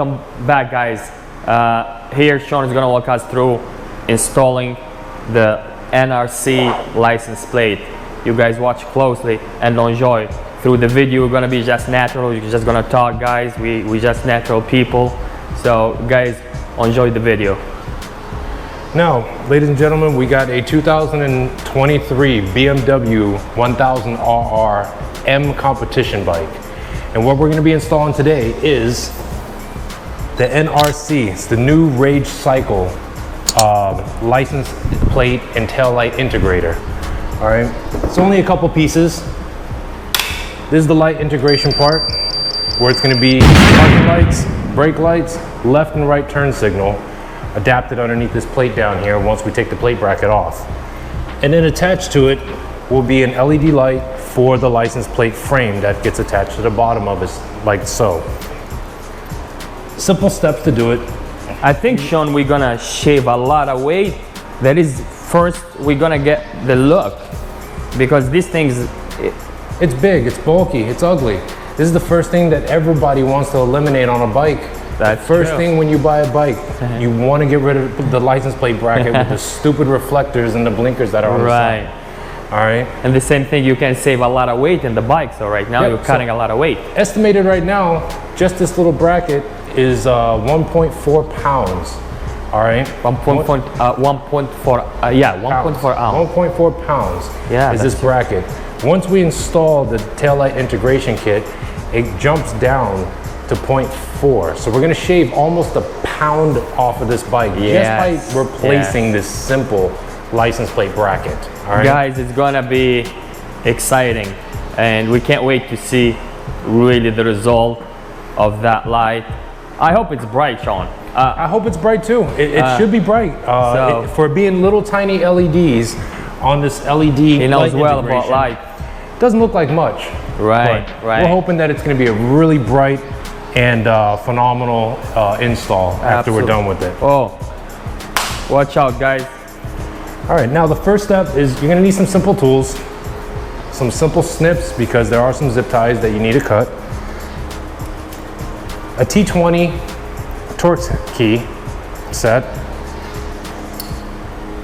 welcome back, guys. Here Sean is gonna walk us through installing the NRC license plate. You guys watch closely and enjoy. Through the video, we're gonna be just natural. You're just gonna talk, guys. We just natural people. So guys, enjoy the video. Now, ladies and gentlemen, we got a 2023 BMW M1000RR M competition bike. And what we're going to be installing today is the NRC. It's the new Rage Cycle license plate and tail light integrator. All right, it's only a couple pieces. This is the light integration part, where it's going to be parking lights, brake lights, left and right turn signal, adapted underneath this plate down here once we take the plate bracket off. And then attached to it will be an LED light for the license plate frame that gets attached to the bottom of it, like so. Simple steps to do it. I think, Sean, we're gonna shave a lot of weight. That is, first we're gonna get the look, because these things, it's big, it's bulky, it's ugly. This is the first thing that everybody wants to eliminate on a bike. That's first true. thing when you buy a bike, you want to get rid of the license plate bracket with the stupid reflectors and the blinkers that are on the side. All right. And the same thing, you can save a lot of weight in the bike. So right now you're cutting a lot of weight. Estimated right now, just this little bracket is 1.4 pounds. All right. 1.4 ounce. 1.4 pounds is this bracket. Once we install the taillight integration kit, it jumps down to 0.4. So we're gonna shave almost a pound off of this bike just by replacing this simple license plate bracket. All right, guys, it's gonna be exciting, and we can't wait to see really the result of that light. I hope it's bright, Sean. I hope it's bright too. It should be bright. For being little tiny LEDs on this LED he knows well about light. Doesn't look like much. Right. We're hoping that it's gonna be a really bright and phenomenal install after we're done with it. Oh, watch out, guys. All right, now the first step is you're gonna need some simple tools, some simple snips, because there are some zip ties that you need to cut, a T20 Torx key set,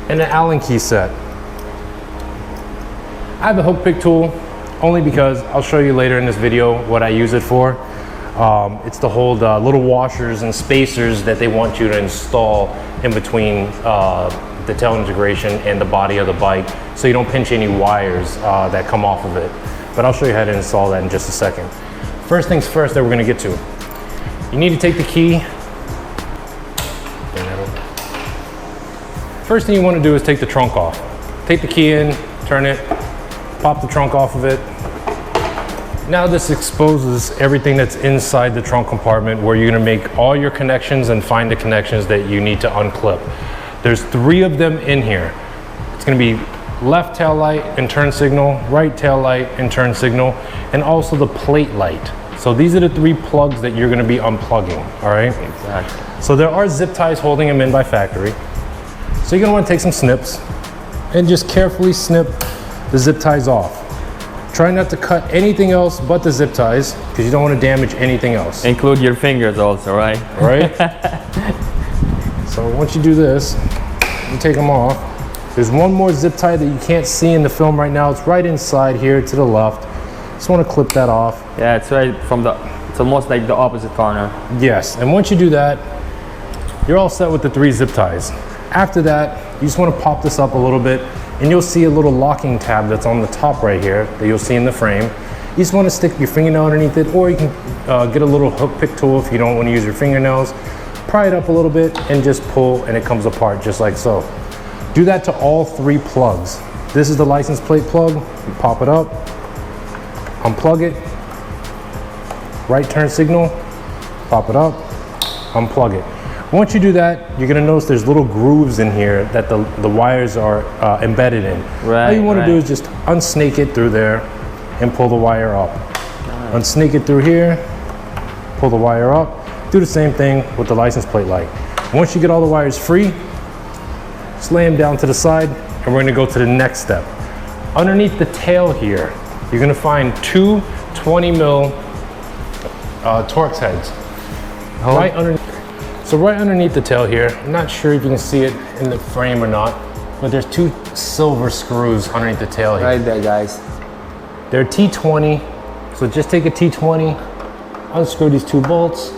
and an Allen key set. I have a hook pick tool only because I'll show you later in this video what I use it for. It's to hold little washers and spacers that they want you to install in between the tail integration and the body of the bike, so you don't pinch any wires that come off of it. But I'll show you how to install that in just a second. First things first that we're gonna get to. You need to take the key. First thing you wanna do is take the trunk off. Take the key in, turn it, pop the trunk off of it. Now this exposes everything that's inside the trunk compartment, where you're gonna make all your connections and find the connections that you need to unclip. There's 3 of them in here. It's gonna be left tail light and turn signal, right tail light and turn signal, and also the plate light. So these are the 3 plugs that you're gonna be unplugging, all right? Exactly. So there are zip ties holding them in by factory. So you're gonna wanna take some snips and just carefully snip the zip ties off. Try not to cut anything else but the zip ties, because you don't want to damage anything else. Include your fingers also, right? Right? So once you do this, you take them off. There's one more zip tie that you can't see in the film right now. It's right inside here to the left. Just want to clip that off. Yeah, it's right from it's almost like the opposite corner. Yes, and once you do that, you're all set with the 3 zip ties. After that, you just want to pop this up a little bit, and you'll see a little locking tab that's on the top right here that you'll see in the frame. You just want to stick your fingernail underneath it, or you can get a little hook pick tool if you don't want to use your fingernails. Pry it up a little bit and just pull, and it comes apart just like so. Do that to all 3 plugs. This is the license plate plug. You pop it up, unplug it, right turn signal, pop it up, unplug it. Once you do that, you're gonna notice there's little grooves in here that the wires are embedded in. All you wanna do is just unsnake it through there and pull the wire up. Unsnake it through here, pull the wire up. Do the same thing with the license plate light. Once you get all the wires free, just lay them down to the side, and we're gonna go to the next step. Underneath the tail here, you're gonna find 2 20 mil Torx heads. Hold. Right underneath. So right underneath the tail here, I'm not sure if you can see it in the frame or not, but there's 2 silver screws underneath the tail here. Right there, guys. They're T20, so just take a T20, unscrew these 2 bolts.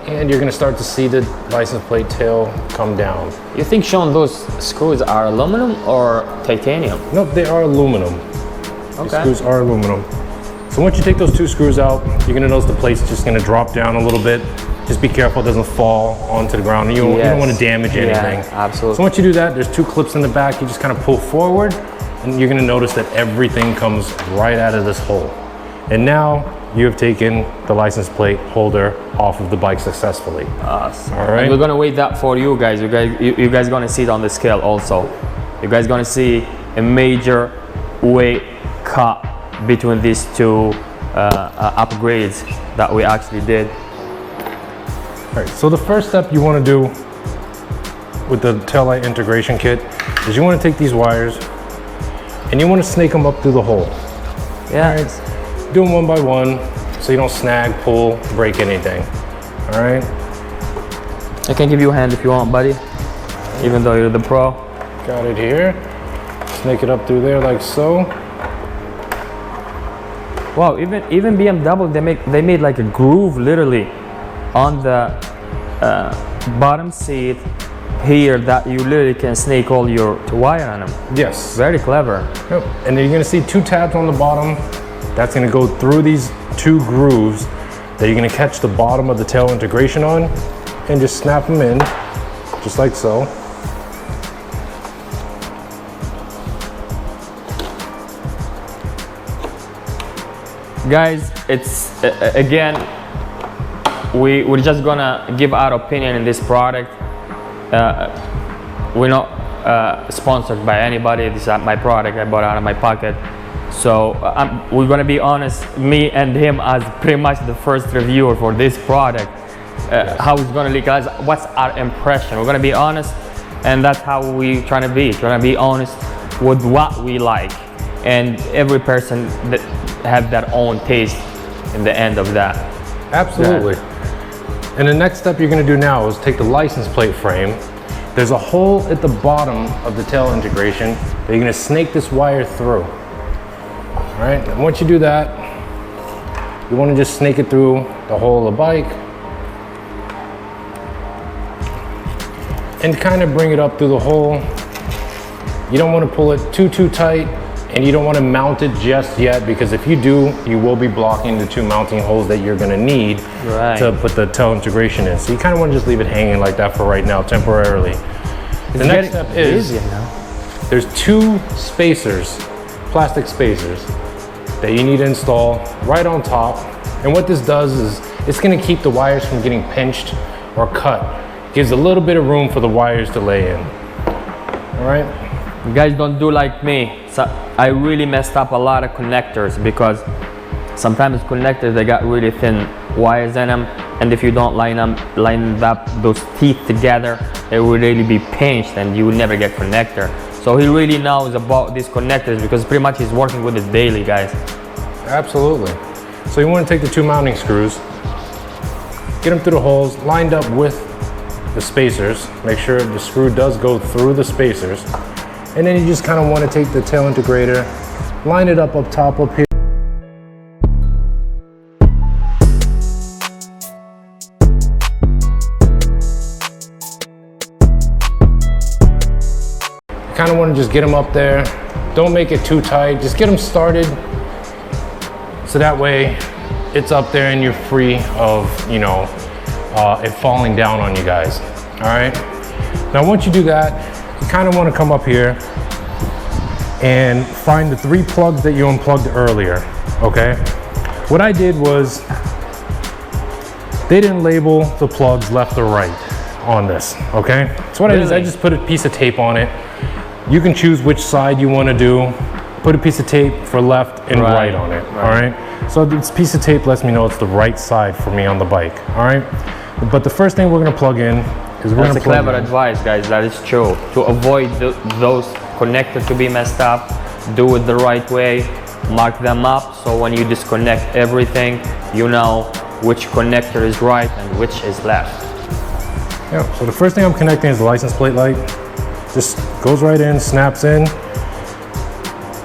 And you're gonna start to see the license plate tail come down. You think, Sean, those screws are aluminum or titanium? Nope, they are aluminum. Okay. The screws are aluminum. So once you take those 2 screws out, you're gonna notice the plate's just gonna drop down a little bit. Just be careful it doesn't fall onto the ground. You don't wanna damage anything. Yeah, absolutely. So once you do that, there's 2 clips in the back. You just kind of pull forward and you're gonna notice that everything comes right out of this hole. And now you have taken the license plate holder off of the bike successfully. Awesome. All right. And we're gonna wait that for you guys. You guys gonna see it on the scale also. You guys gonna see a major weight cut between these 2 upgrades that we actually did. All right, so the first step you want to do with the taillight integration kit is you want to take these wires and you want to snake them up through the hole. Yeah. All right. Do them one by one so you don't snag, pull, break anything. All right. I can give you a hand if you want, buddy. Even though you're the pro. Got it here. Snake it up through there like so. Wow, even BMW, they made like a groove literally on the bottom seat here that you literally can snake all your wire on them. Yes. Very clever. Yep. And then you're gonna see 2 tabs on the bottom. That's gonna go through these 2 grooves that you're gonna catch the bottom of the tail integration on and just snap them in, just like so. Guys, it's again, we're just gonna give our opinion in this product. We're not sponsored by anybody. This is my product. I bought it out of my pocket. So we're gonna be honest, me and him as pretty much the first reviewer for this product. How it's gonna look, guys, what's our impression? We're gonna be honest, and that's how we trying to be honest with what we like. And every person that have their own taste in the end of that. Absolutely. And the next step you're gonna do now is take the license plate frame. There's a hole at the bottom of the tail integration that you're gonna snake this wire through. All right, and once you do that, you wanna just snake it through the hole of the bike and kind of bring it up through the hole. You don't wanna pull it too tight, and you don't want to mount it just yet, because if you do, you will be blocking the 2 mounting holes that you're going to need to put the tail integration in. So you kind of want to just leave it hanging like that for right now, temporarily. The next step is there's 2 spacers, plastic spacers, that you need to install right on top. And what this does is it's going to keep the wires from getting pinched or cut. It gives a little bit of room for the wires to lay in. All right. You guys don't do like me. So I really messed up a lot of connectors, because sometimes connectors, they got really thin wires in them, and if you don't line up those teeth together, it will really be pinched and you will never get connector. So he really knows about these connectors, because pretty much he's working with it daily, guys. Absolutely. So you want to take the 2 mounting screws, get them through the holes, lined up with the spacers. Make sure the screw does go through the spacers. And then you just kind of want to take the tail integrator, line it up top up here. You kind of want to just get them up there. Don't make it too tight. Just get them started, so that way it's up there and you're free of, it falling down on you guys. All right. Now, once you do that, you kind of want to come up here and find the 3 plugs that you unplugged earlier, okay? What I did was, they didn't label the plugs left or right on this, okay? So what I did is I just put a piece of tape on it. You can choose which side you want to do. Put a piece of tape for left and right on it, all right? So this piece of tape lets me know it's the right side for me on the bike, all right? But the first thing we're gonna plug in is That's a clever advice, guys. That is true. To avoid those connectors to be messed up, do it the right way, mark them up, so when you disconnect everything, you know which connector is right and which is left. Yeah, so the first thing I'm connecting is the license plate light. Just goes right in, snaps in,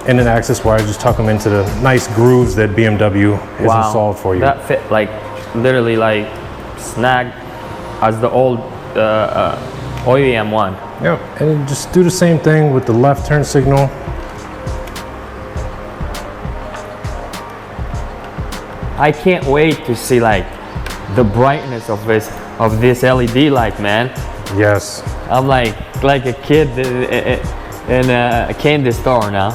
and then access wires, just tuck them into the nice grooves that BMW has installed for you. That fit like literally like snag as the old OEM one. Yep, and then just do the same thing with the left turn signal. I can't wait to see like the brightness of this LED light, man. Yes. I'm like a kid in a candy store now.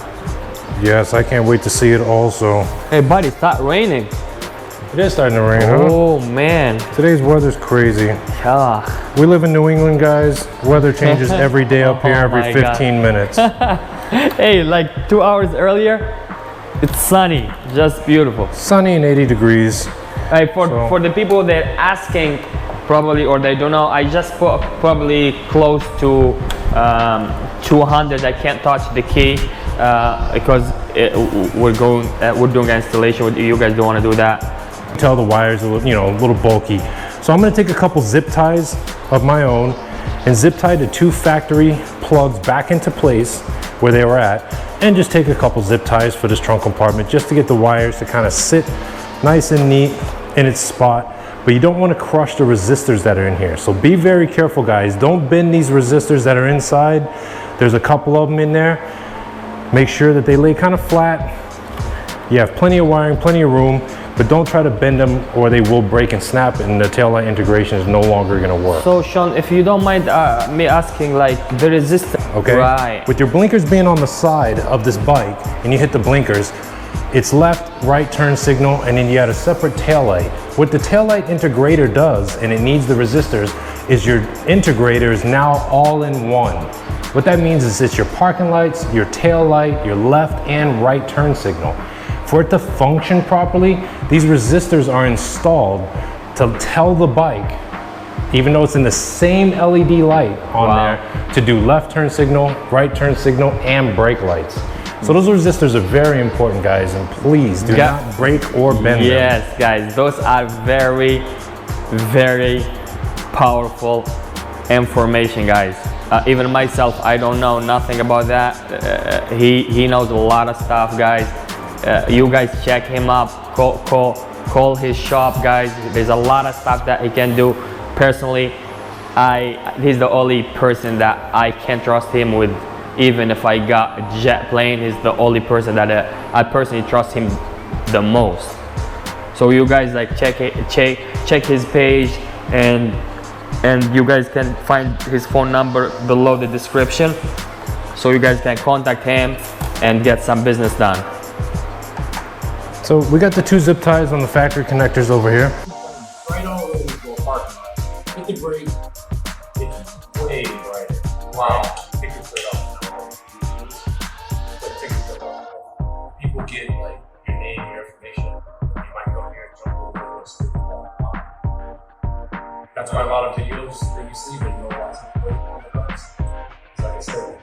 Yes, I can't wait to see it also. Hey buddy, start raining. It is starting to rain, Oh man. Today's weather's crazy. Ah. We live in New England, guys. Weather changes every day up here, every 15 minutes. Hey, like 2 hours earlier, it's sunny, just beautiful. Sunny and 80 degrees. Hey, for the people that are asking, probably, or they don't know, I just put probably close to 200. I can't touch the key because we're doing an installation. You guys don't want to do that. Tell the wires, a little bulky. So I'm going to take a couple zip ties of my own and zip tie the 2 factory plugs back into place where they were at, and just take a couple zip ties for this trunk compartment just to get the wires to kind of sit nice and neat in its spot. But you don't want to crush the resistors that are in here. So be very careful, guys. Don't bend these resistors that are inside. There's a couple of them in there. Make sure that they lay kind of flat. You have plenty of wiring, plenty of room, but don't try to bend them or they will break and snap and the taillight integration is no longer going to work. So Sean, if you don't mind me asking, like the resistor. Okay. Right. With your blinkers being on the side of this bike and you hit the blinkers, it's left, right turn signal, and then you add a separate taillight. What the taillight integrator does, and it needs the resistors, is your integrator is now all in one. What that means is it's your parking lights, your tail light, your left and right turn signal. For it to function properly, these resistors are installed to tell the bike, even though it's in the same LED light on there, to do left turn signal, right turn signal, and brake lights. So those resistors are very important, guys, and please do not break or bend them. Yes, guys, those are very, very powerful information, guys. Even myself, I don't know nothing about that. He knows a lot of stuff, guys. You guys check him up, call his shop, guys. There's a lot of stuff that he can do. Personally, he's the only person that I can trust him with. Even if I got a jet plane, he's the only person that I personally trust him the most. So you guys like check his page, and you guys can find his phone number below the description, so you guys can contact him and get some business done. So we got the 2 zip ties on the factory connectors over here. Right all the way to a parking lot. Hit the brake, it's way brighter. Wow. Take your foot off. Take your foot off. People get like your name, your information. You might go here and jump over and stick the ball. That's why a lot of videos that you see when you go watch the bike on the bikes. Like I said,